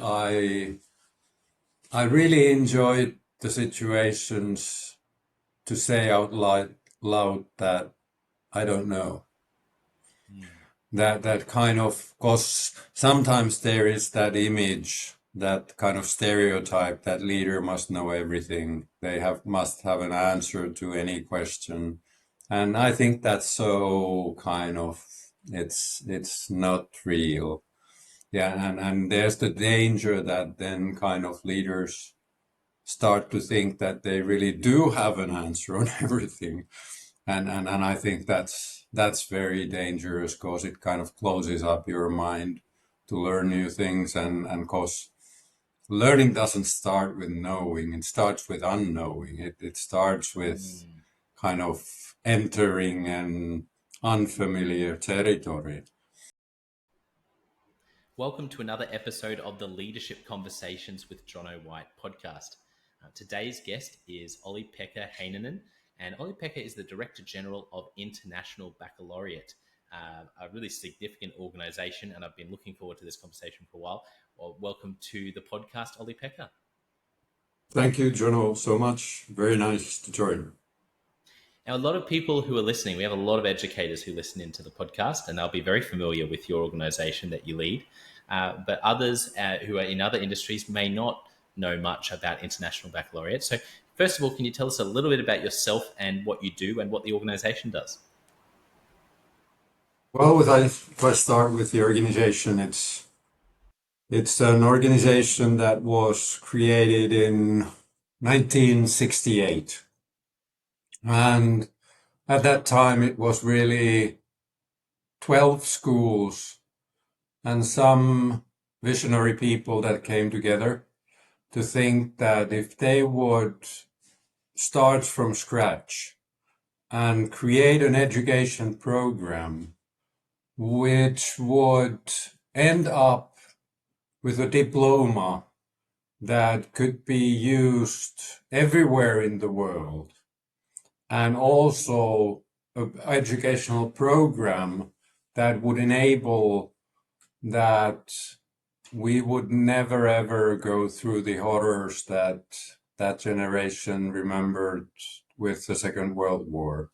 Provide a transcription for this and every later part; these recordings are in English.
I really enjoyed the situations to say out loud that I don't know. That kind of, because sometimes there is that image, that kind of stereotype that leader must know everything. They must have an answer to any question. And I think that's so kind of, it's not real. Yeah, and there's the danger that then kind of leaders start to think that they really do have an answer on everything. And I think that's very dangerous because it kind of closes up your mind to learn new things, and because learning doesn't start with knowing, it starts with unknowing. It starts with kind of entering an unfamiliar territory. Welcome to another episode of the Leadership Conversations with Jonno White podcast. Today's guest is Olli-Pekka Heinonen, and Olli-Pekka is the Director General of International Baccalaureate, a really significant organization, and I've been looking forward to this conversation for a while. Well, welcome to the podcast, Olli-Pekka. Thank you, Jonno, so much. Very nice to join. Now, a lot of people who are listening, we have a lot of educators who listen into the podcast, and they'll be very familiar with your organization that you lead. But others who are in other industries may not know much about International Baccalaureate. So first of all, can you tell us a little bit about yourself and what you do and what the organization does? Well, if I start with the organization, it's an organization that was created in 1968. And at that time, it was really 12 schools and some visionary people that came together to think that if they would start from scratch and create an education program which would end up with a diploma that could be used everywhere in the world, and also an educational program that would enable that we would never ever go through the horrors that that generation remembered with the Second World War.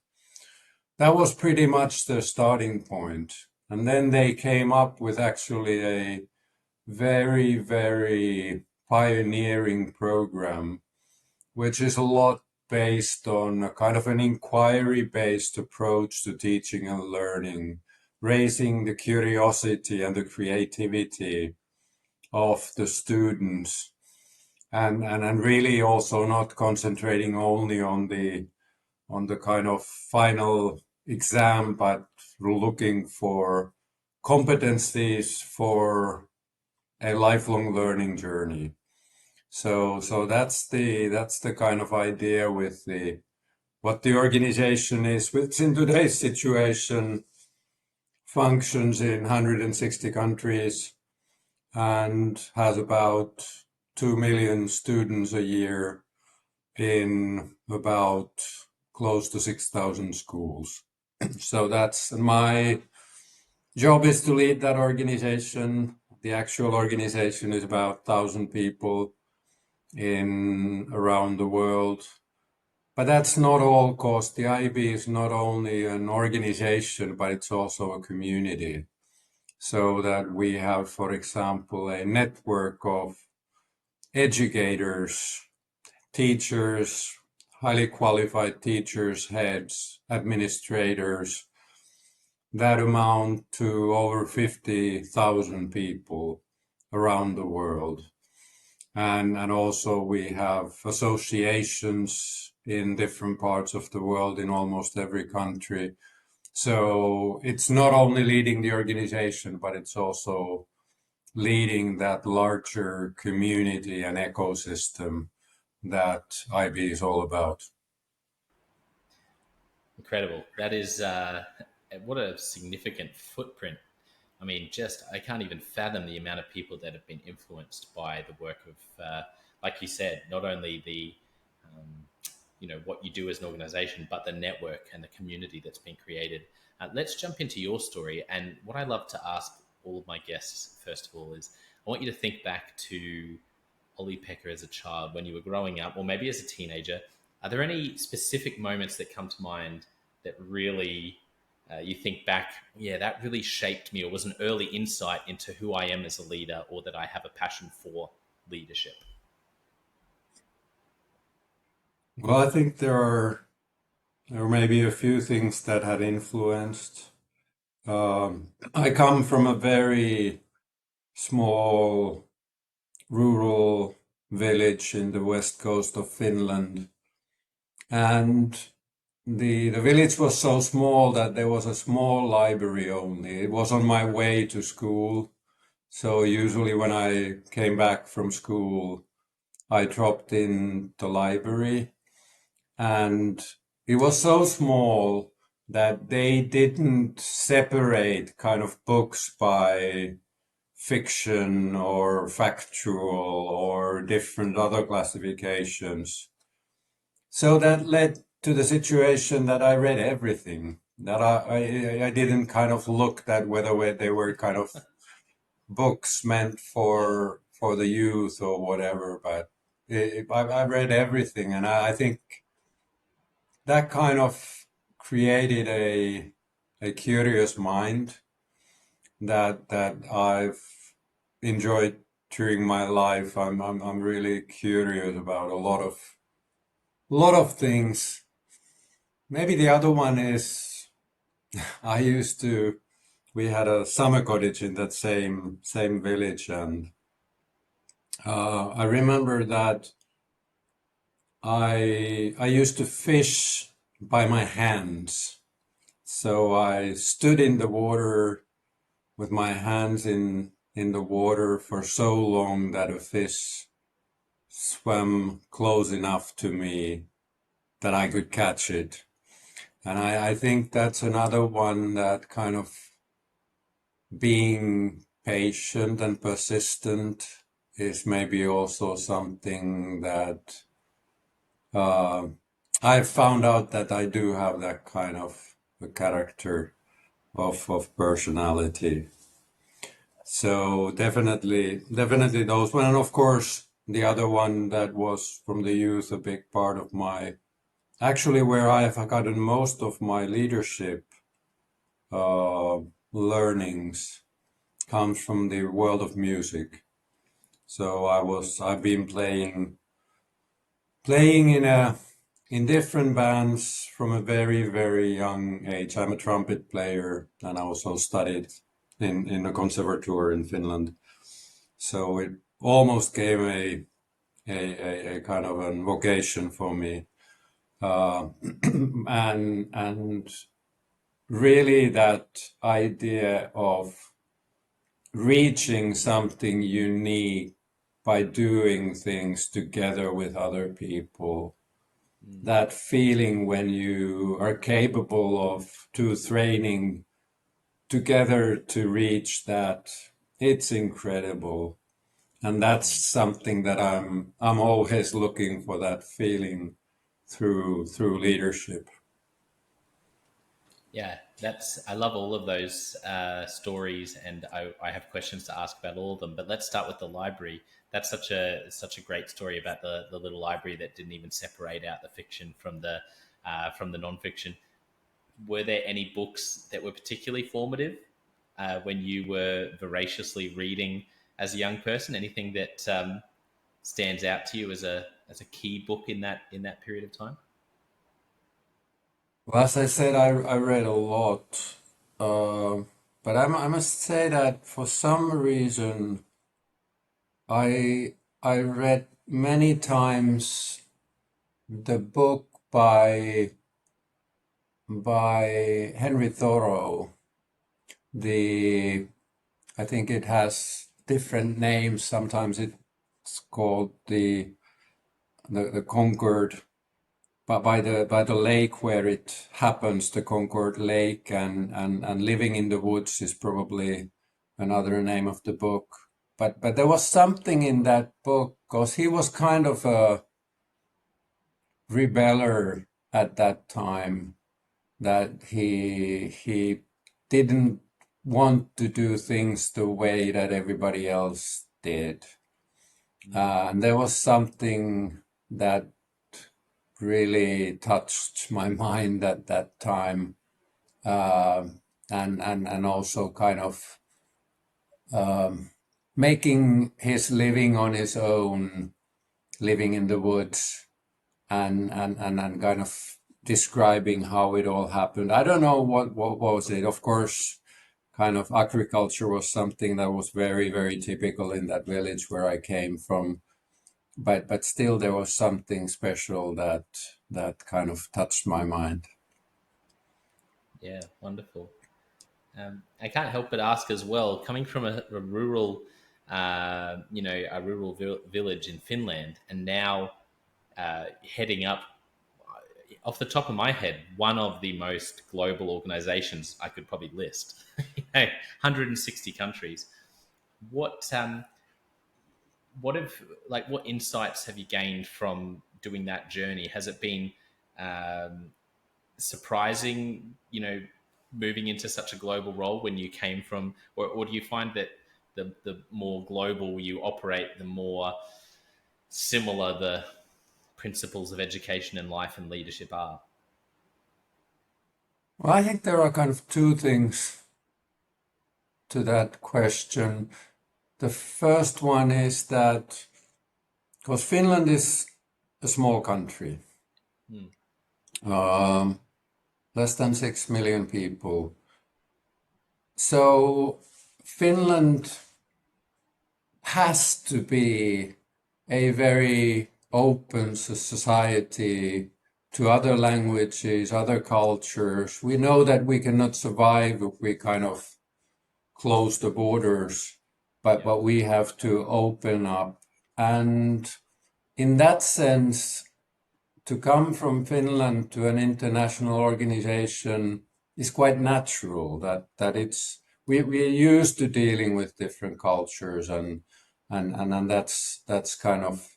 That was pretty much the starting point. And then they came up with actually a very, very pioneering program, which is a lot based on a kind of an inquiry-based approach to teaching and learning, raising the curiosity and the creativity of the students, and really also not concentrating only on the kind of final exam, but looking for competencies for a lifelong learning journey. So that's the kind of idea with what the organization is, which in today's situation functions in 160 countries and has about 2 million students a year in about close to 6,000 schools. So that's my job, is to lead that organization. The actual organization is about 1,000 people in around the world. But that's not all, because the IB is not only an organization, but it's also a community. So that we have, for example, a network of educators, teachers, highly qualified teachers, heads, administrators, that amount to over 50,000 people around the world. And also we have associations in different parts of the world, in almost every country. So it's not only leading the organization, but it's also leading that larger community and ecosystem that IB is all about. Incredible. That is what a significant footprint. I mean, I can't even fathom the amount of people that have been influenced by the work of, like you said, not only the, what you do as an organization, but the network and the community that's been created. Let's jump into your story. And what I love to ask all of my guests, first of all, is I want you to think back to Olli-Pekka as a child when you were growing up, or maybe as a teenager. Are there any specific moments that come to mind that really you think back, yeah, that really shaped me, or was an early insight into who I am as a leader, or that I have a passion for leadership? Well, I think there are maybe a few things that had influenced. I come from a very small rural village in the west coast of Finland, and the village was so small that there was a small library only. It was on my way to school, so usually when I came back from school, I dropped in the library, and it was so small that they didn't separate kind of books by fiction or factual or different other classifications. So that led to the situation that I read everything. That I didn't kind of look at whether they were kind of books meant for the youth or whatever, but I read everything, and I think that kind of created a curious mind that I've enjoyed during my life. I'm really curious about a lot of things. Maybe the other one is I used to we had a summer cottage in that same village, and I remember that I used to fish by my hands. So I stood in the water with my hands in the water for so long that a fish swam close enough to me that I could catch it. And I think that's another one, that kind of being patient and persistent is maybe also something that uh, I found out that I do have that kind of a character of personality. So definitely those one, and of course the other one that was from the youth, a big part of my actually where I have gotten most of my leadership uh, learnings comes from the world of music. So I've been playing in different bands from a very young age. I'm a trumpet player, and I also studied in a conservatoire in Finland. So it almost gave a kind of a vocation for me. Uh, and really that idea of reaching something unique by doing things together with other people. Mm. That feeling when you are capable of to training together to reach that, it's incredible. And that's Mm. something that I'm always looking for, that feeling through leadership. Yeah, that's. I love all of those stories, and I have questions to ask about all of them. But let's start with the library. That's such a great story about the little library that didn't even separate out the fiction from the nonfiction. Were there any books that were particularly formative when you were voraciously reading as a young person? Anything that stands out to you as a key book in that period of time? Well, as I said, I read a lot, uh, but I must say that for some reason I read many times the book by Henry Thoreau. The I think it has different names. Sometimes it's called the Concord, but by the lake where it happens, the Concord Lake, and Living in the Woods is probably another name of the book. But there was something in that book because he was kind of a rebeller at that time, that he didn't want to do things the way that everybody else did. And there was something that really touched my mind at that time, and also kind of making his living on his own, living in the woods, and kind of describing how it all happened. I don't know what was it. Of course, kind of agriculture was something that was very, very typical in that village where I came from. But still, there was something special that kind of touched my mind. Yeah, wonderful. I can't help but ask as well, coming from a rural, a rural village in Finland, and now heading up, off the top of my head, one of the most global organizations I could probably list, 160 countries. What what insights have you gained from doing that journey? Has it been um, surprising, moving into such a global role when you came from, or do you find that the more global you operate, the more similar the principles of education and life and leadership are? Well, I think there are kind of two things to that question. The first one is that because Finland is a small country, um, less than 6 million people. So Finland has to be a very open society to other languages, other cultures. We know that we cannot survive if we kind of close the borders, but we have to open up. And in that sense, to come from Finland to an international organization is quite natural. That it's we're used to dealing with different cultures, and that's kind of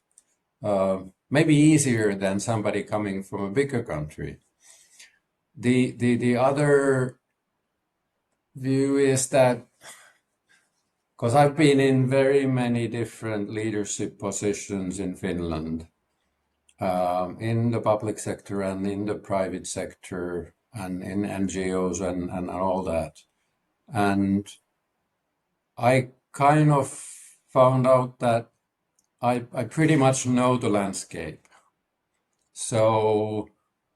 maybe easier than somebody coming from a bigger country. The other view is that because I've been in very many different leadership positions in Finland, in the public sector and in the private sector and in NGOs and all that. And I kind of found out that I pretty much know the landscape. So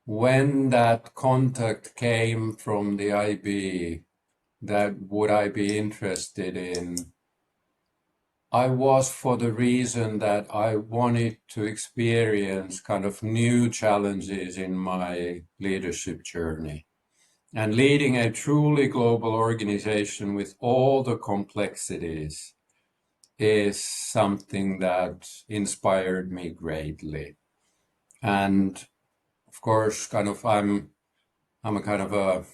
when that contact came from the IB, that would I be interested in, I was for the reason that I wanted to experience kind of new challenges in my leadership journey. And leading a truly global organization with all the complexities is something that inspired me greatly. And of course, kind of I'm a kind of a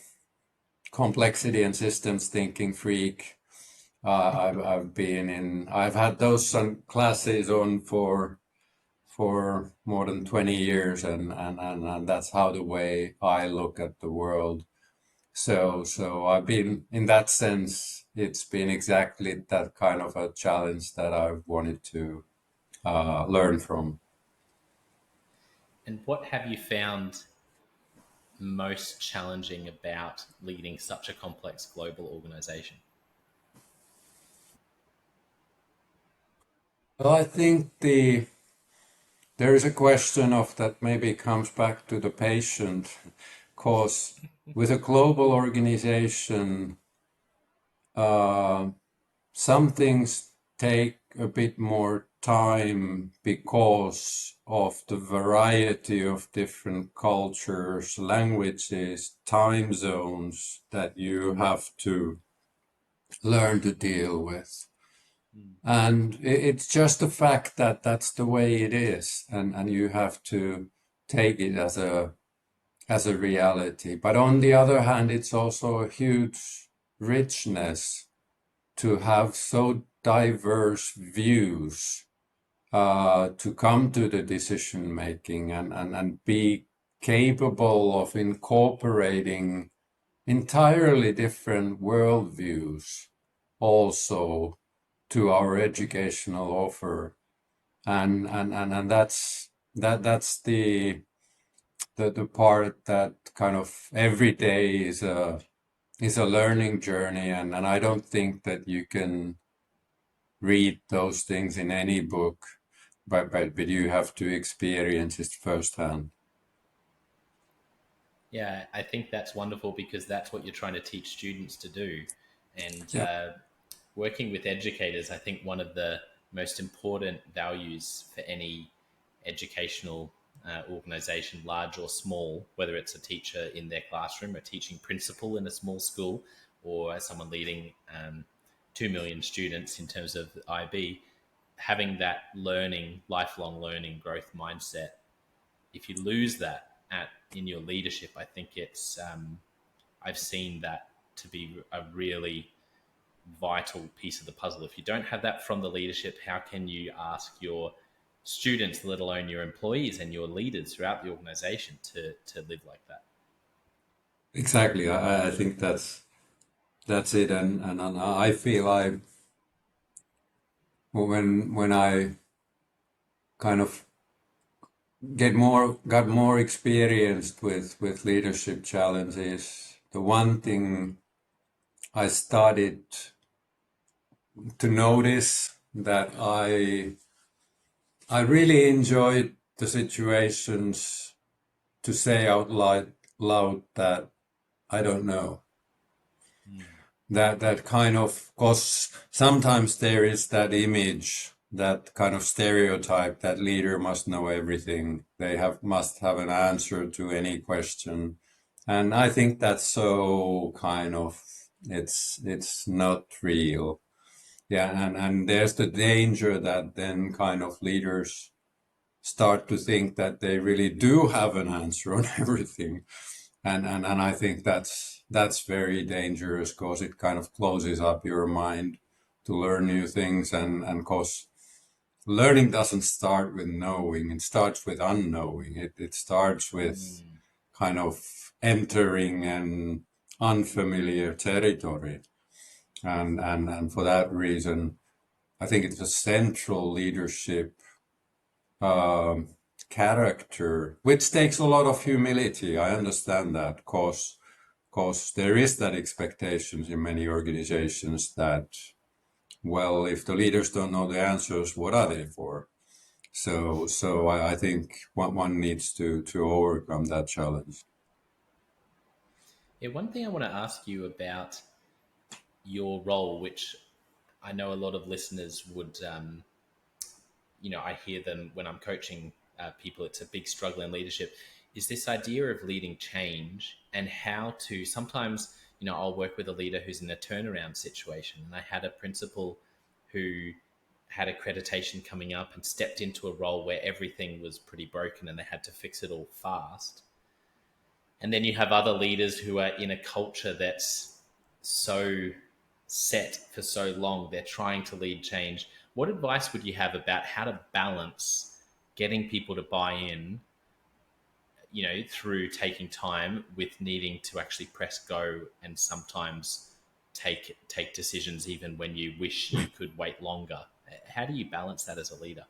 complexity and systems thinking freak. I've had those some classes on for more than 20 years, and that's how the way I look at the world. So I've been, in that sense, it's been exactly that kind of a challenge that I've wanted to learn from. And what have you found most challenging about leading such a complex global organization? Well, I think there is a question of that maybe comes back to the patient, because with a global organization, uh, some things take a bit more time because of the variety of different cultures, languages, time zones that you have to learn to deal with. And it's just the fact that that's the way it is, and you have to take it as a reality. But on the other hand, it's also a huge richness to have so diverse views to come to the decision making and be capable of incorporating entirely different worldviews also to our educational offer. And that's the part that kind of every day is a learning journey, and I don't think that you can read those things in any book, but you have to experience it firsthand. Yeah, I think that's wonderful because that's what you're trying to teach students to do. And Yeah, working with educators, I think one of the most important values for any educational organization, large or small, whether it's a teacher in their classroom, a teaching principal in a small school, or someone leading 2 million students in terms of IB, having that learning, lifelong learning growth mindset. If you lose that in your leadership, I think it's I've seen that to be a really vital piece of the puzzle. If you don't have that from the leadership, how can you ask your students, let alone your employees and your leaders throughout the organization, to live like that? exactly. I think that's it, and I feel I when I kind of got more experienced with leadership challenges, the one thing I started to notice that I really enjoyed the situations to say out loud that I don't know. That kind of, cause sometimes there is that image, that kind of stereotype that leader must know everything. They must have an answer to any question. And I think that's so kind of, it's not real. Yeah, and there's the danger that then kind of leaders start to think that they really do have an answer on everything. And I think that's very dangerous because it kind of closes up your mind to learn new things, and cause learning doesn't start with knowing, it starts with unknowing. It starts with Mm. kind of entering an unfamiliar territory. And for that reason, I think it's a central leadership um, character, which takes a lot of humility. I understand that, cause there is that expectations in many organizations that, well, if the leaders don't know the answers, what are they for? So I think one needs to overcome that challenge. Yeah, one thing I want to ask you about your role, which I know a lot of listeners would, I hear them when I'm coaching people, it's a big struggle in leadership, is this idea of leading change and how to sometimes, I'll work with a leader who's in a turnaround situation. And I had a principal who had accreditation coming up and stepped into a role where everything was pretty broken and they had to fix it all fast. And then you have other leaders who are in a culture that's so set for so long, they're trying to lead change. What advice would you have about how to balance getting people to buy in, through taking time with needing to actually press go and sometimes take decisions even when you wish you could wait longer? How do you balance that as a leader?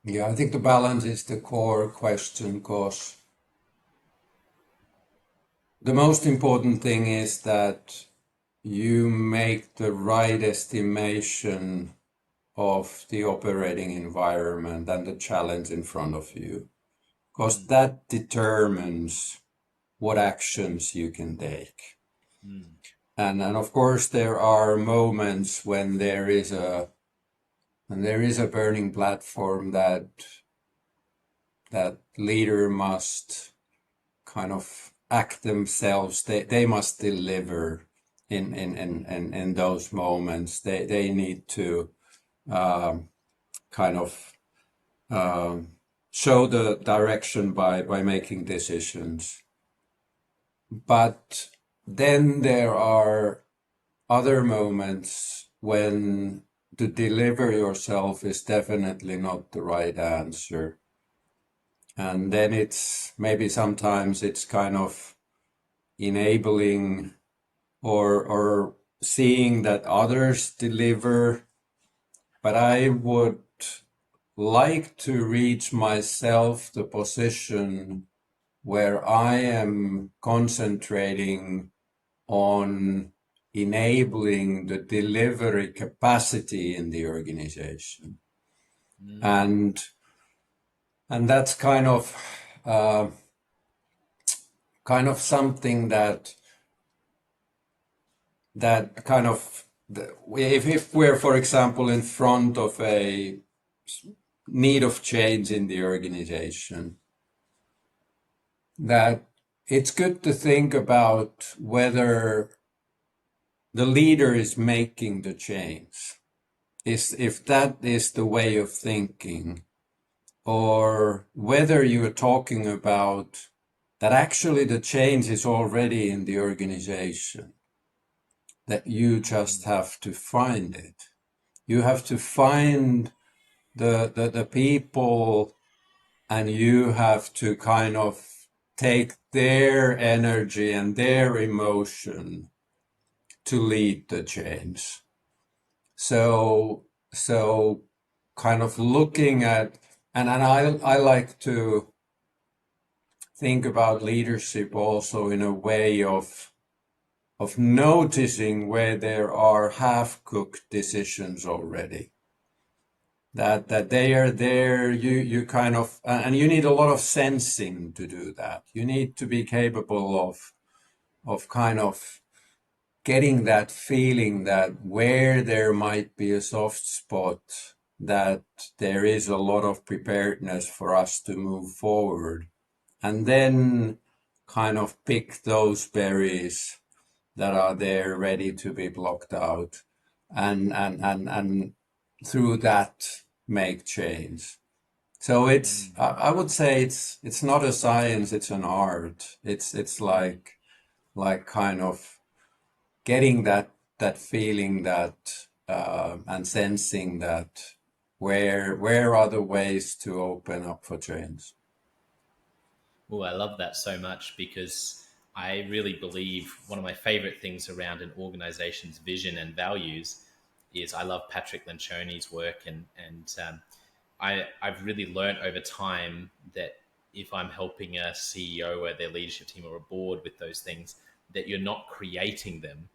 Yeah, I think the balance is the core question, because the most important thing is that you make the right estimation of the operating environment and the challenge in front of you, because Mm, that determines what actions you can take. mm, And of course there are moments when there is a burning platform that leader must kind of act themselves. They must deliver in those moments. They need to um, kind of um, show the direction by making decisions. But then there are other moments when to deliver yourself is definitely not the right answer. And then it's maybe sometimes it's kind of enabling or seeing that others deliver, but I would like to reach myself the position where I am concentrating on enabling the delivery capacity in the organization. And that's uh, kind of something that kind of, if we're, for example, in front of a need of change in the organization, that it's good to think about whether the leader is making the change, if that is the way of thinking, or whether you're talking about that actually the change is already in the organization, that you just have to find it. You have to find the people, and you have to kind of take their energy and their emotion to lead the change. So kind of looking at, and I like to think about leadership also in a way of noticing where there are half-cooked decisions already. That they are there, you kind of, and you need a lot of sensing to do that. You need to be capable of kind of getting that feeling that where there might be a soft spot, that there is a lot of preparedness for us to move forward, and then kind of pick those berries that are there ready to be blocked out, and through that make change. So I would say it's not a science, it's an art. It's like kind of getting that feeling, that and sensing that where are the ways to open up for change. Oh, I love that so much, because I really believe one of my favorite things around an organization's vision and values is, I love Patrick Lencioni's work, I've really learned over time that if I'm helping a CEO or their leadership team or a board with those things, that you're not creating them,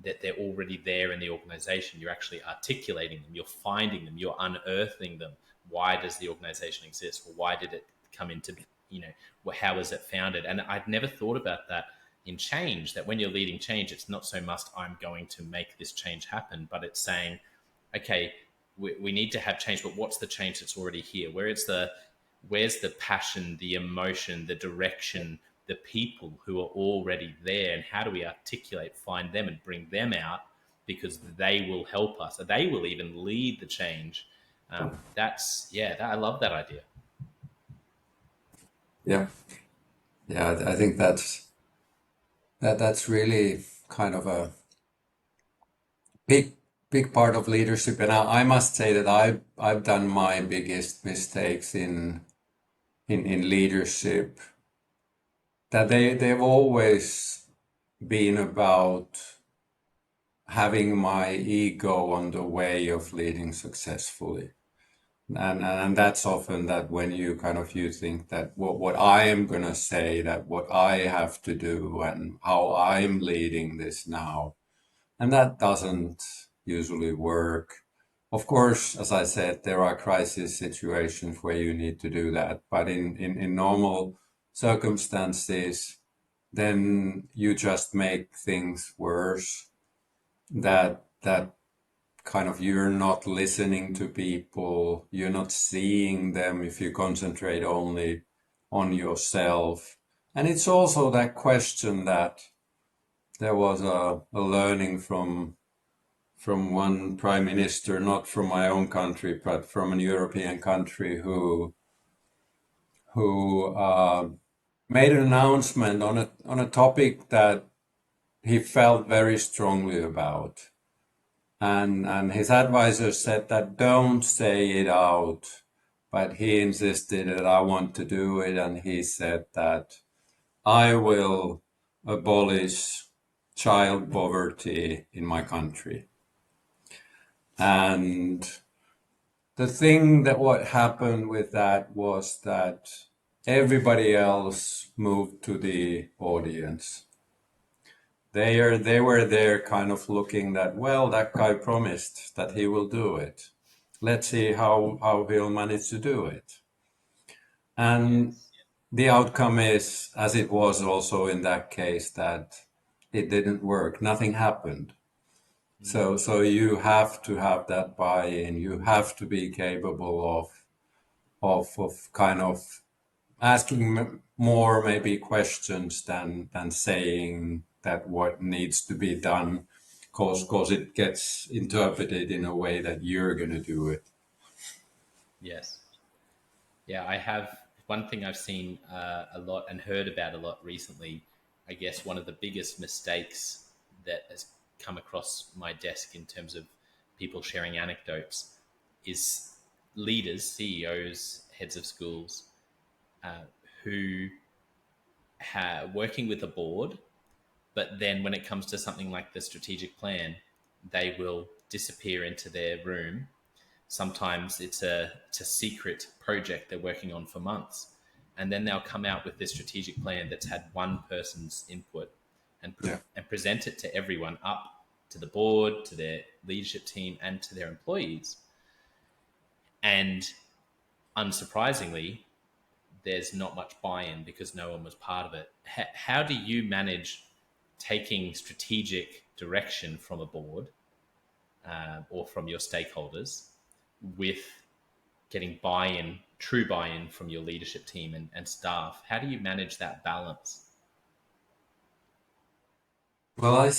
that they're already there in the organization. You're actually articulating them, you're finding them, you're unearthing them. Why does the organization exist? Well, why did it come into, how was it founded? And I'd never thought about that in change, that when you're leading change, it's not so much I'm going to make this change happen, but it's saying, okay, we need to have change, but what's the change that's already here? Where's the passion, the emotion, the direction, the people who are already there, and how do we articulate, find them, and bring them out, because they will help us, or they will even lead the change. I love that idea. Yeah, yeah, I think that's really kind of a big part of leadership. And I must say that I've done my biggest mistakes in leadership, that they've always been about having my ego on the way of leading successfully. And that's often that when you think that what I am gonna say, that what I have to do and how I'm leading this now, and that doesn't usually work. Of course, as I said, there are crisis situations where you need to do that, but in normal circumstances, then you just make things worse. That kind of, you're not listening to people, you're not seeing them if you concentrate only on yourself. And it's also that question that there was a learning from one prime minister, not from my own country, but from a European country, who made an announcement on a topic that he felt very strongly about. And his advisor said that don't say it out, but he insisted that I want to do it, and he said that I will abolish child poverty in my country. And the thing that what happened with that was that everybody else moved to the audience. They were there kind of looking that, well, that guy promised that he will do it. Let's see how he'll manage to do it. And Yes. the outcome is, as it was also in that case, that it didn't work. Nothing happened. Mm. So you have to have that buy-in. You have to be capable of kind of asking more maybe questions than saying that what needs to be done, cause it gets interpreted in a way that you're gonna do it. Yes. Yeah, I have one thing I've seen a lot and heard about a lot recently. I guess one of the biggest mistakes that has come across my desk in terms of people sharing anecdotes is leaders, CEOs, heads of schools uh, who working with a board, but then when it comes to something like the strategic plan, they will disappear into their room. Sometimes it's a secret project they're working on for months, and then they'll come out with this strategic plan that's had one person's input and Yeah. and present it to everyone, up to the board, to their leadership team, and to their employees. And unsurprisingly, there's not much buy-in because no one was part of it. How do you manage taking strategic direction from a board or from your stakeholders with getting buy-in, true buy-in from your leadership team and staff? How do you manage that balance? Well, I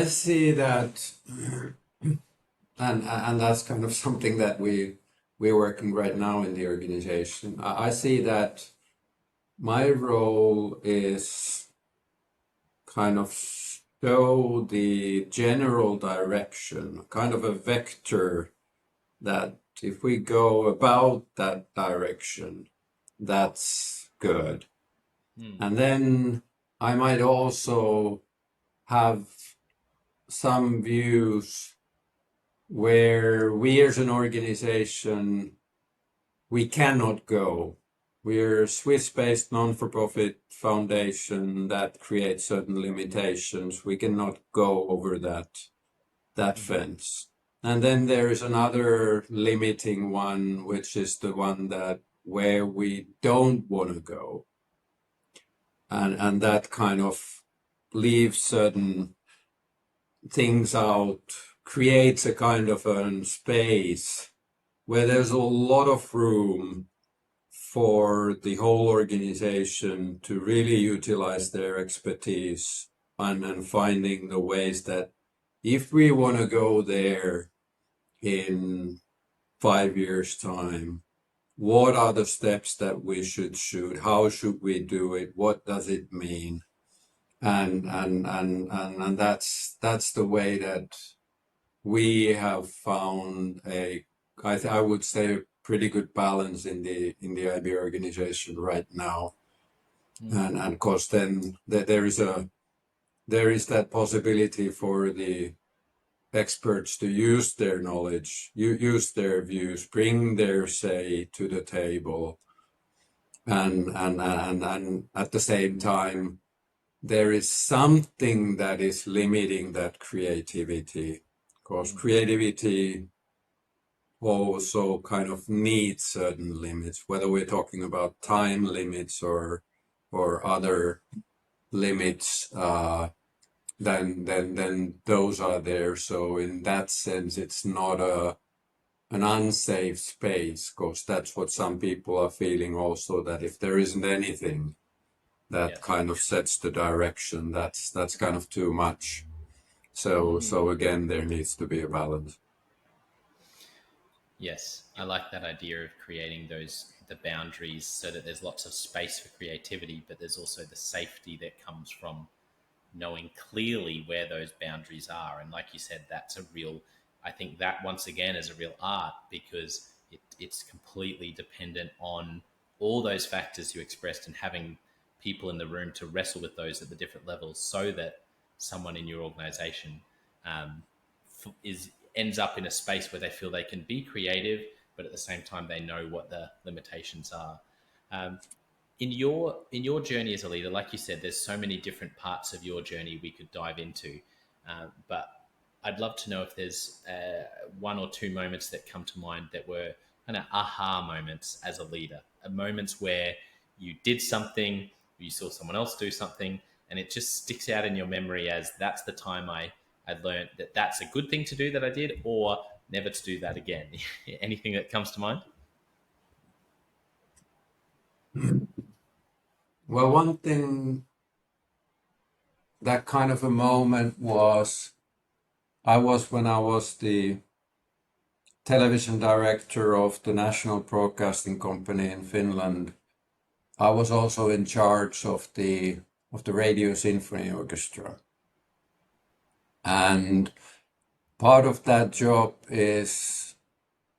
see that, and that's kind of something that we're working right now in the organization. I see that my role is kind of show the general direction, kind of a vector that if we go about that direction, that's good. Hmm. And then I might also have some views where we as an organization, we cannot go. We're a Swiss-based non-for-profit foundation that creates certain limitations. We cannot go over that Mm-hmm. fence. And then there is another limiting one, which is the one that where we don't want to go. And that kind of leaves certain things out, creates a kind of a space where there's a lot of room for the whole organization to really utilize their expertise and finding the ways that if we want to go there in 5 years' time, what are the steps that we should shoot? How should we do it? What does it mean? And that's the way that we have found I would say a pretty good balance in the IB organization right now. Mm. And of course then there is that possibility for the experts to use their knowledge, use their views, bring their say to the table, and at the same time, there is something that is limiting that creativity, because Mm. creativity also kind of needs certain limits, whether we're talking about time limits or other limits. Then those are there. So in that sense, it's not an unsafe space, because that's what some people are feeling also, that if there isn't anything that Yes. kind of sets the direction, that's kind of too much. So Mm. again, there needs to be a balance. Yes, I like that idea of creating the boundaries so that there's lots of space for creativity, but there's also the safety that comes from knowing clearly where those boundaries are. And like you said, that's a real, I think that once again is a real art because it's completely dependent on all those factors you expressed and having people in the room to wrestle with those at the different levels so that someone in your organization um, ends up in a space where they feel they can be creative, but at the same time they know what the limitations are. Um, in your journey as a leader, like you said, there's so many different parts of your journey we could dive into, but I'd love to know if there's one or two moments that come to mind that were kind of aha moments as a leader, moments where you did something, you saw someone else do something, and it just sticks out in your memory as that's the time I learned that that's a good thing to do that I did, or never to do that again. Anything that comes to mind? Well, one thing, that kind of a moment was, when I was the television director of the National Broadcasting Company in Finland. I was also in charge of the Radio Symphony Orchestra. And part of that job is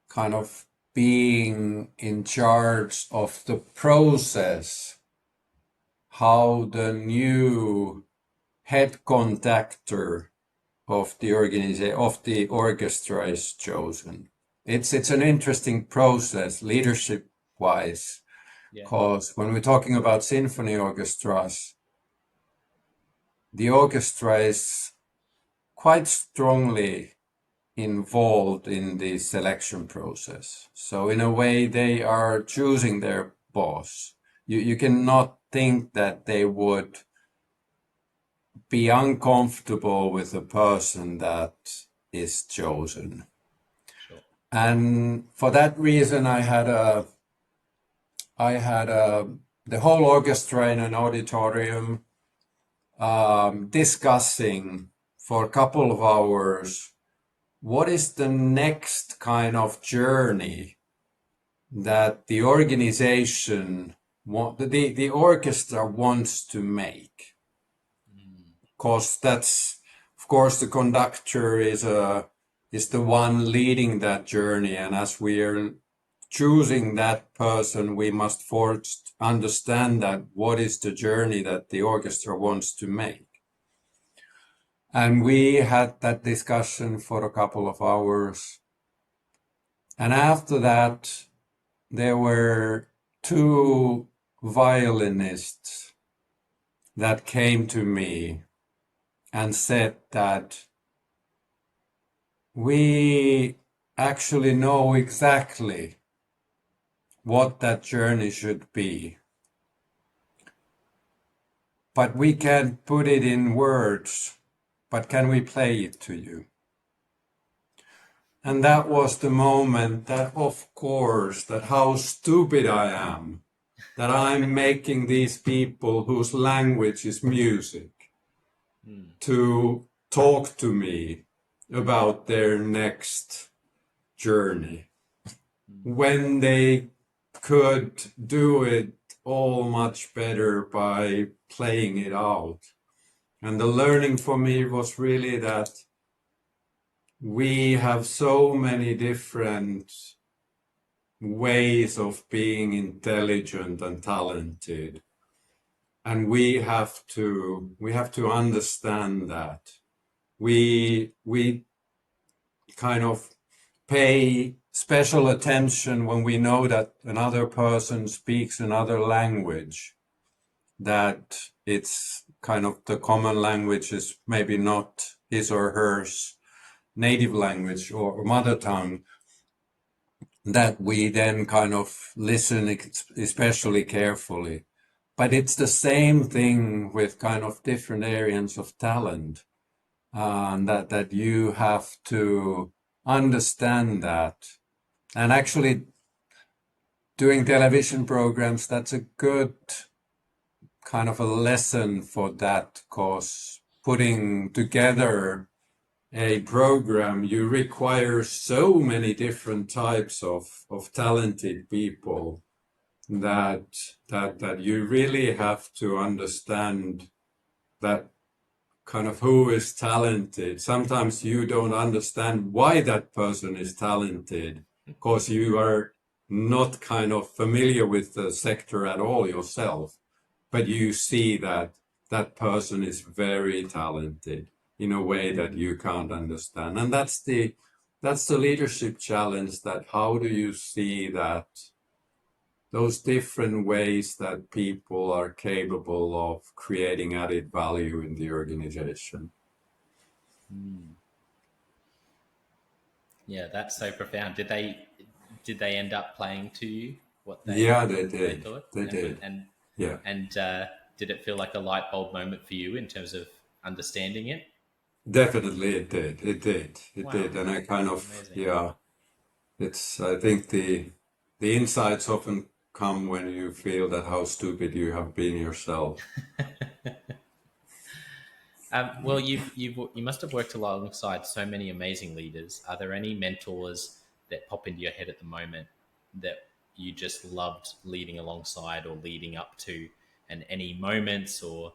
kind of being in charge of the process, how the new head conductor of the orchestra is chosen. It's an interesting process, leadership wise, Yeah. because when we're talking about symphony orchestras, the orchestra is quite strongly involved in the selection process. So in a way, they are choosing their boss. You cannot think that they would be uncomfortable with the person that is chosen. Sure. And for that reason, I had the whole orchestra in an auditorium, discussing for a couple of hours what is the next kind of journey that the organization, the orchestra wants to make. Because that's, of course, the conductor is the one leading that journey, and as we are choosing that person, we must first understand that what is the journey that the orchestra wants to make. And we had that discussion for a couple of hours. And after that, there were two violinists that came to me and said that we actually know exactly what that journey should be, but we can't put it in words, but can we play it to you? And that was the moment that, of course, that how stupid I am, that I'm making these people whose language is music to talk to me about their next journey, when they could do it all much better by playing it out. And the learning for me was really that we have so many different ways of being intelligent and talented, and we have to understand that we kind of pay special attention when we know that another person speaks another language, that it's kind of the common language is maybe not his or hers native language or mother tongue, that we then kind of listen especially carefully. But it's the same thing with kind of different areas of talent, that you have to understand that. And actually, doing television programs, that's a good kind of a lesson for that, because putting together a program, you require so many different types of talented people that you really have to understand that kind of who is talented. Sometimes you don't understand why that person is talented, because you are not kind of familiar with the sector at all yourself, but you see that that person is very talented in a way that you can't understand. And that's the leadership challenge, that how do you see that those different ways that people are capable of creating added value in the organization. Mm. Yeah, that's so profound. Did they end up playing to you what Yeah, they thought? they And did. Yeah, did it feel like a light bulb moment for you in terms of understanding it? definitely it Wow, did. And I kind of, amazing. yeah, I think the insights often come when you feel that how stupid you have been yourself. Well, you must have worked alongside so many amazing leaders. Are there any mentors that pop into your head at the moment that you just loved leading alongside or leading up to, and any moments or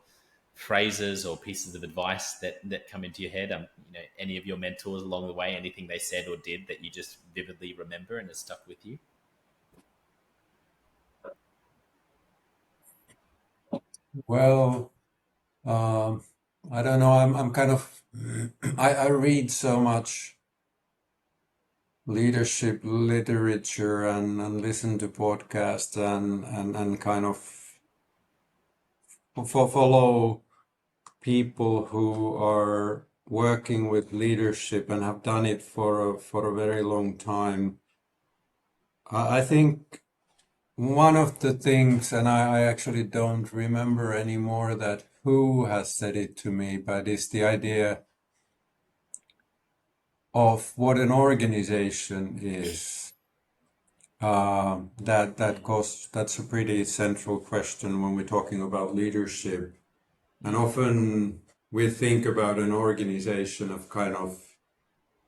phrases or pieces of advice that come into your head? Any of your mentors along the way, anything they said or did that you just vividly remember and has stuck with you? Well, um, I don't know. I'm kind of I read so much leadership literature and listen to podcasts and kind of follow people who are working with leadership and have done it for a very long time. I think one of the things, and I actually don't remember anymore that who has said it to me, but it's the idea of what an organization is. That's a pretty central question when we're talking about leadership. And often we think about an organization of kind of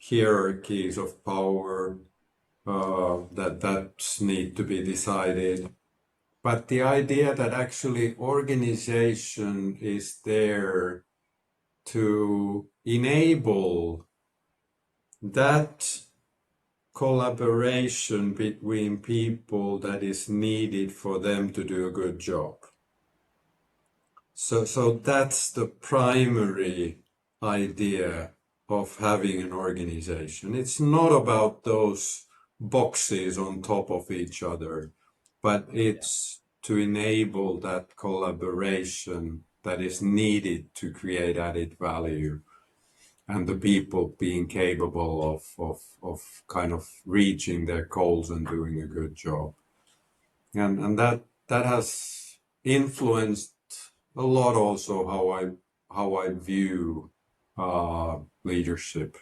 hierarchies of power that need to be decided. But the idea that actually organization is there to enable that collaboration between people that is needed for them to do a good job. So that's the primary idea of having an organization. It's not about those boxes on top of each other, but Yeah, it's to enable that collaboration that is needed to create added value, and the people being capable of kind of reaching their goals and doing a good job. And that has influenced a lot also how I view leadership.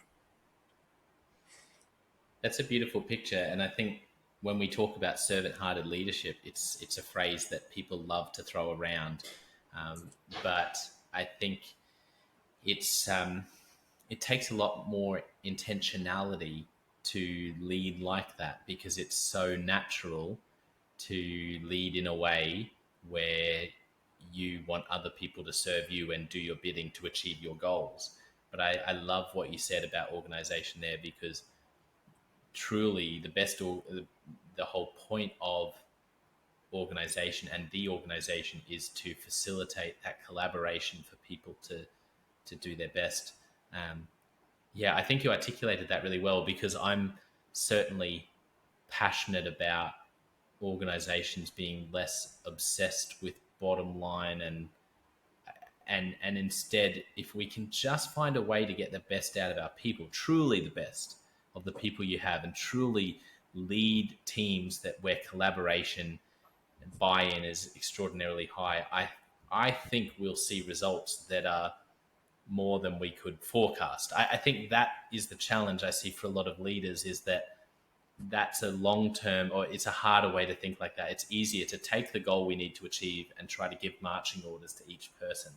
that's a beautiful picture, and I think when we talk about servant-hearted leadership, it's a phrase that people love to throw around, but I think it's it takes a lot more intentionality to lead like that, because it's so natural to lead in a way where you want other people to serve you and do your bidding to achieve your goals. But I love what you said about organization there, because truly the whole point of organization and the organization is to facilitate that collaboration for people to do their best. um, yeah, I think you articulated that really well, because I'm certainly passionate about organizations being less obsessed with bottom line, and instead, if we can just find a way to get the best out of our people, truly the best of the people you have, and truly lead teams that where collaboration and buy-in is extraordinarily high, I think we'll see results that are more than we could forecast. I think that is the challenge I see for a lot of leaders, is that that's a long term, or it's a harder way to think like that. It's easier to take the goal we need to achieve and try to give marching orders to each person.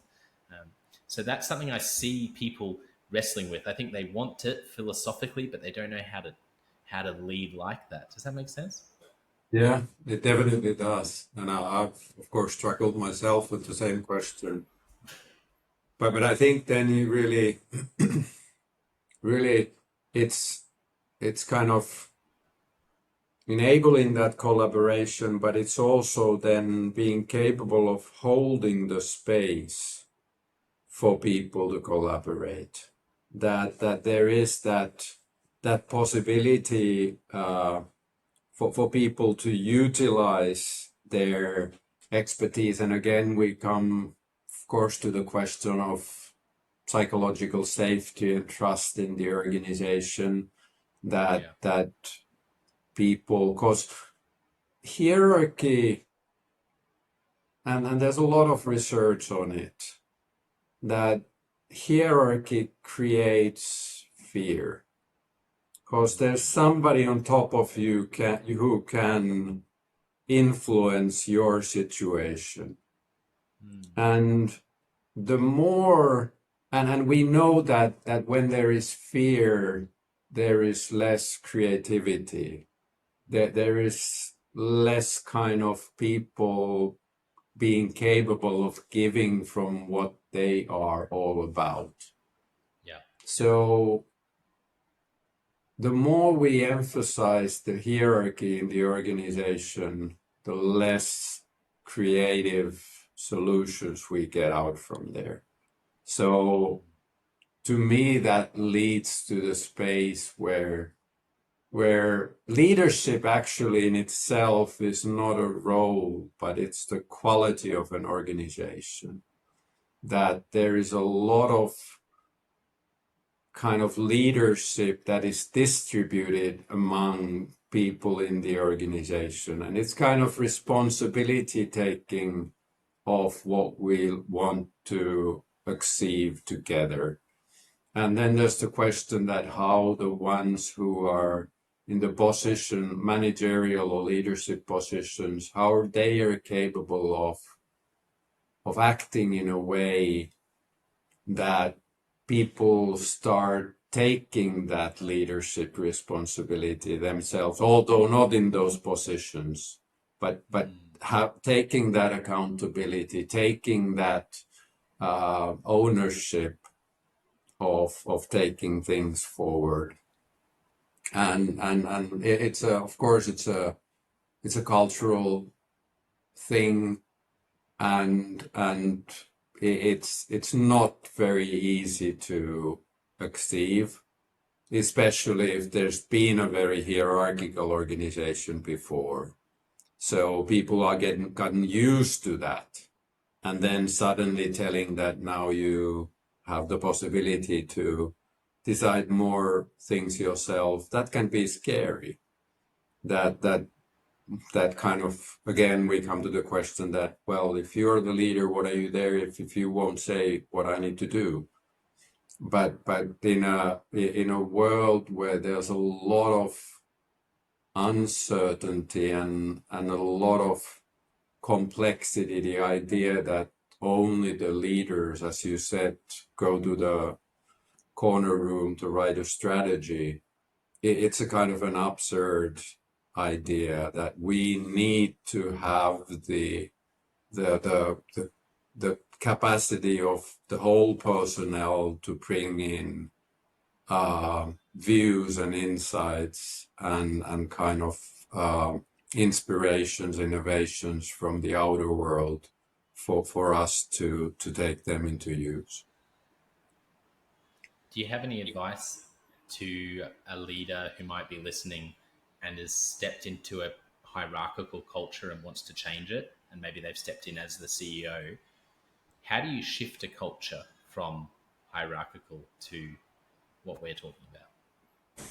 Um, so that's something I see people wrestling with. I think they want it philosophically, but they don't know how to lead like that. Does that make sense? Yeah, it definitely does. And I've of course struggled myself with the same question. But I think then you really it's kind of enabling that collaboration, but it's also then being capable of holding the space for people to collaborate. That there is that possibility for people to utilize their expertise. And again, we come, of course, to the question of psychological safety and trust in the organization, that people, because hierarchy, and there's a lot of research on it, that hierarchy creates fear. Because there's somebody on top of you who can influence your situation. And the more, and we know that when there is fear, there is less creativity. There is less kind of people being capable of giving from what they are all about. Yeah. So the more we emphasize the hierarchy in the organization, the less creative solutions we get out from there. So to me, that leads to the space where leadership actually in itself is not a role, but it's the quality of an organization. That there is a lot of kind of leadership that is distributed among people in the organization. And it's kind of responsibility taking of what we want to achieve together. And then there's the question that how the ones who are in the position, managerial or leadership positions, how they are capable of acting in a way that people start taking that leadership responsibility themselves, although not in those positions, but taking that accountability, taking that ownership of taking things forward. And it's of course it's a cultural thing, and it's not very easy to achieve, especially if there's been a very hierarchical organization before. So people are gotten used to that, and then suddenly telling that now you have the possibility to decide more things yourself, that can be scary. That kind of, again, we come to the question that, well, if you're the leader, what are you there if you won't say what I need to do? But in a world where there's a lot of uncertainty and a lot of complexity, the idea that only the leaders, as you said, go to the corner room to write a strategy, it's a kind of an absurd idea that we need to have the capacity of the whole personnel to bring in views and insights and kind of inspirations, innovations from the outer world for us to take them into use. Do you have any advice to a leader who might be listening and has stepped into a hierarchical culture and wants to change it, and maybe they've stepped in as the CEO? How do you shift a culture from hierarchical to what we're talking about?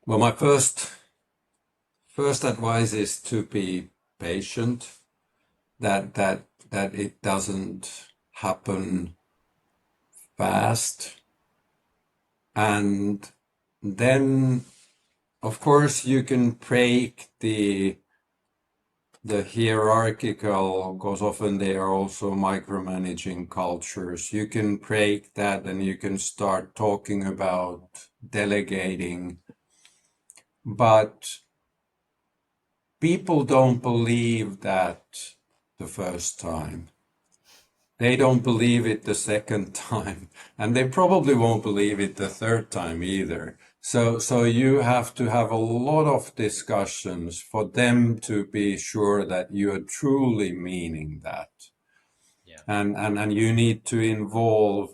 Well, my first advice is to be patient, that it doesn't happen fast. And then, of course, you can break the hierarchical, because often they are also micromanaging cultures. You can break that and you can start talking about delegating. But people don't believe that the first time. They don't believe it the second time, and they probably won't believe it the third time either. So you have to have a lot of discussions for them to be sure that you are truly meaning that. Yeah. And you need to involve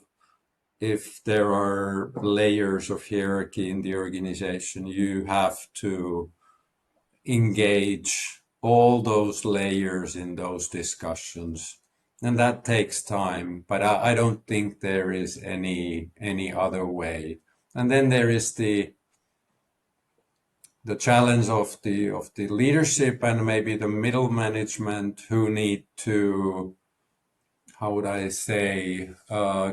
if there are layers of hierarchy in the organization, you have to engage all those layers in those discussions. And that takes time, but I don't think there is any other way. And then there is the challenge of the leadership and maybe the middle management who need to, how would I say,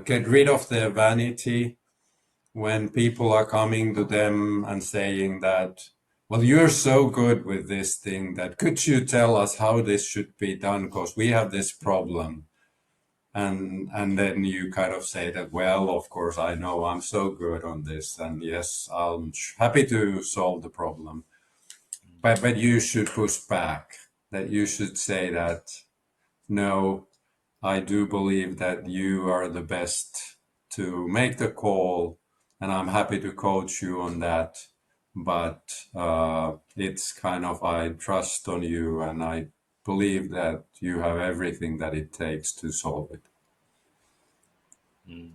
get rid of their vanity when people are coming to them and saying that, well, you're so good with this thing that could you tell us how this should be done? Because we have this problem. And then you kind of say that, well, of course, I know I'm so good on this, and yes, I'm happy to solve the problem. But you should push back, that you should say that, no, I do believe that you are the best to make the call, and I'm happy to coach you on that. But it's kind of, I trust on you, and I believe that you have everything that it takes to solve it. Mm.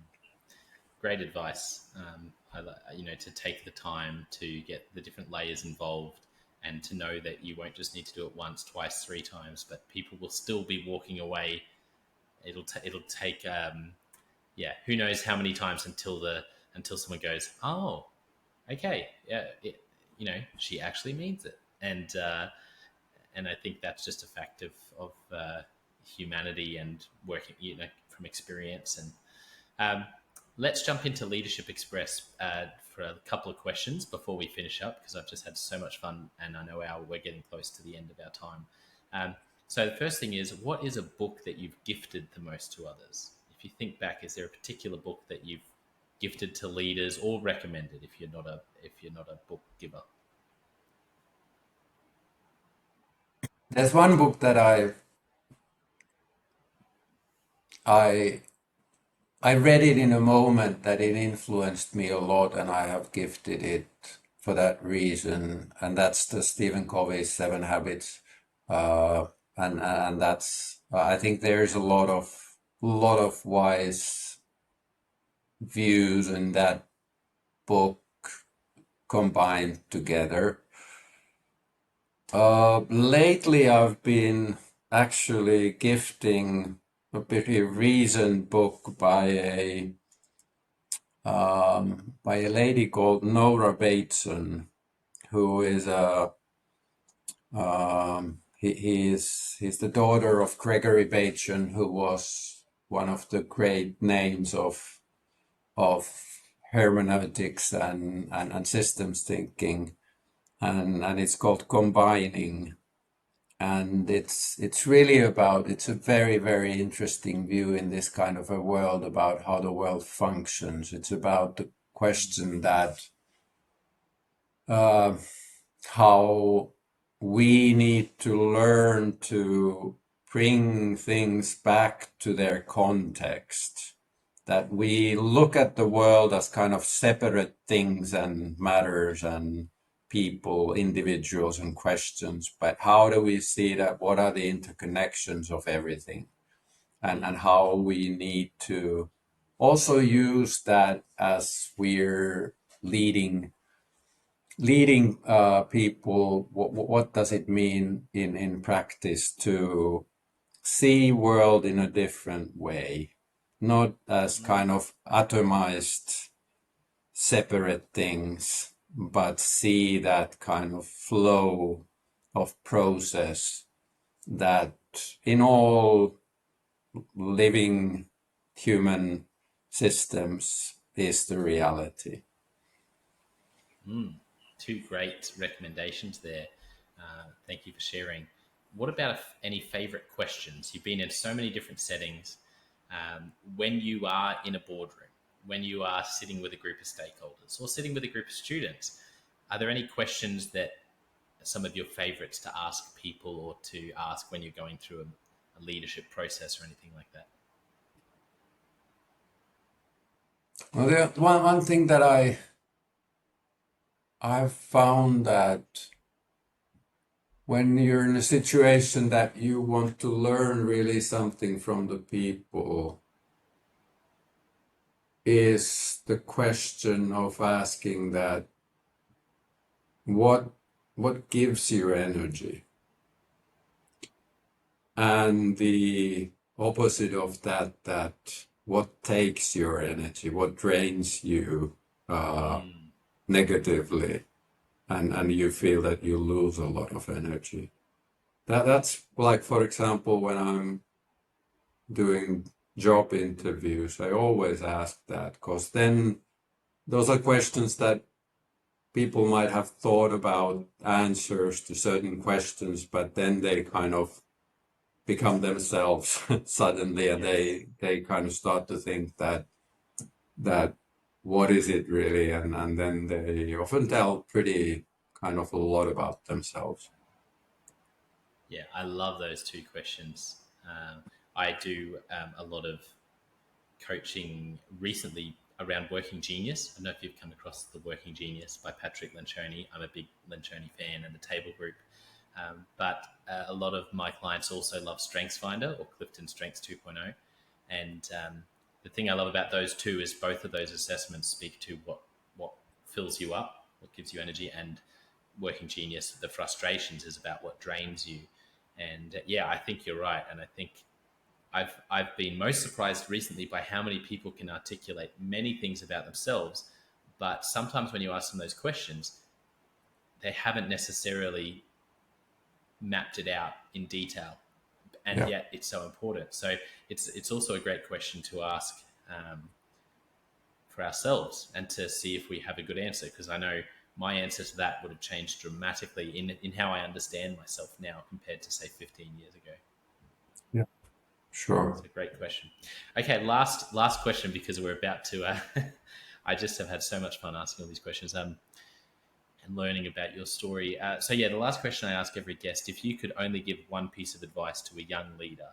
Great advice. To take the time to get the different layers involved and to know that you won't just need to do it once, twice, three times, but people will still be walking away. It'll take who knows how many times until someone goes, oh, okay, yeah, she actually means it, and I think that's just a fact of humanity and working, from experience. And let's jump into Leadership Express for a couple of questions before we finish up, because I've just had so much fun, and I know we're getting close to the end of our time. So the first thing is, what is a book that you've gifted the most to others? If you think back, is there a particular book that you've gifted to leaders or recommended if you're not a book giver? There's one book that I I read it in a moment that it influenced me a lot, and I have gifted it for that reason. And that's the Stephen Covey's Seven Habits. And that's, I think there's a lot of wise views in that book combined together. Lately, I've been actually gifting a pretty recent book by a lady called Nora Bateson, who is he's the daughter of Gregory Bateson, who was one of the great names of hermeneutics and systems thinking, and it's called Combining. And it's really about, it's a very, very interesting view in this kind of a world about how the world functions. It's about the question that how we need to learn to bring things back to their context. That we look at the world as kind of separate things and matters and people, individuals and questions, but how do we see that? What are the interconnections of everything? And how we need to also use that as we're leading people. What does it mean in practice to see world in a different way, not as kind of atomized separate things, but see that kind of flow of process that in all living human systems is the reality. Two great recommendations there. Thank you for sharing. What about any favorite questions? You've been in so many different settings. When you are in a boardroom, when you are sitting with a group of stakeholders or sitting with a group of students, are there any questions that are some of your favorites to ask people or to ask when you're going through a leadership process or anything like that? Well, one thing that I've found that when you're in a situation that you want to learn really something from the people, is the question of asking that what gives you energy? And the opposite of that what takes your energy, what drains you negatively, and you feel that you lose a lot of energy. That's like, for example, when I'm doing job interviews, I always ask that, because then those are questions that people might have thought about answers to certain questions, but then they kind of become themselves suddenly, and they kind of start to think that what is it really, and then they often tell pretty kind of a lot about themselves. Yeah, I love those two questions. I do a lot of coaching recently around Working Genius. I don't know if you've come across the Working Genius by Patrick Lencioni. I'm a big Lencioni fan, and the Table Group. But a lot of my clients also love StrengthsFinder or Clifton Strengths 2.0. And the thing I love about those two is both of those assessments speak to what fills you up, what gives you energy, and Working Genius, the frustrations, is about what drains you. And yeah, I think you're right. And I think I've been most surprised recently by how many people can articulate many things about themselves, but sometimes when you ask them those questions, they haven't necessarily mapped it out in detail, and Yeah. yet it's so important. So it's also a great question to ask for ourselves and to see if we have a good answer, because I know my answer to that would have changed dramatically in how I understand myself now compared to, say, 15 years ago. Yeah. Sure. It's a great question. Okay, last question, because we're about to. I just have had so much fun asking all these questions and learning about your story. So yeah, the last question I ask every guest: if you could only give one piece of advice to a young leader,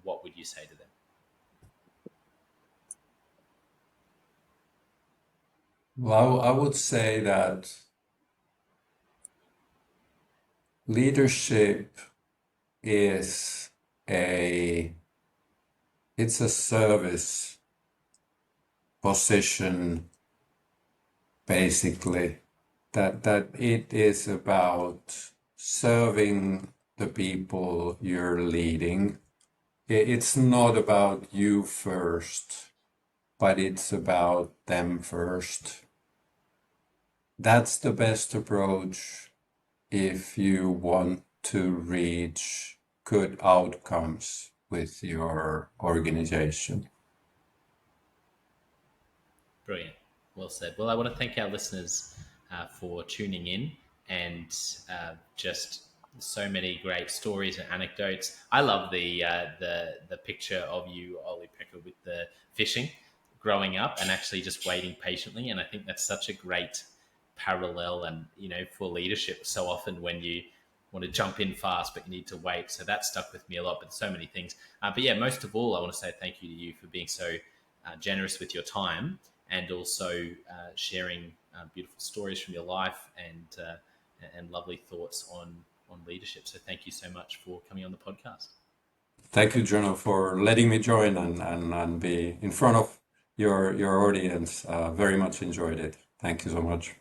what would you say to them? Well, I would say that leadership is a it's a service position, basically, that it is about serving the people you're leading. It's not about you first, but it's about them first. That's the best approach if you want to reach good outcomes with your organization. Brilliant. Well said. Well, I want to thank our listeners for tuning in, and just so many great stories and anecdotes. I love the picture of you, Olli-Pekka, with the fishing, growing up and actually just waiting patiently. And I think that's such a great parallel, and for leadership, so often when you want to jump in fast, but you need to wait. So that stuck with me a lot. But so many things. But yeah, most of all, I want to say thank you to you for being so generous with your time, and also sharing beautiful stories from your life, and lovely thoughts on leadership. So thank you so much for coming on the podcast. Thank you, Jonno, for letting me join and be in front of your audience. Very much enjoyed it. Thank you so much.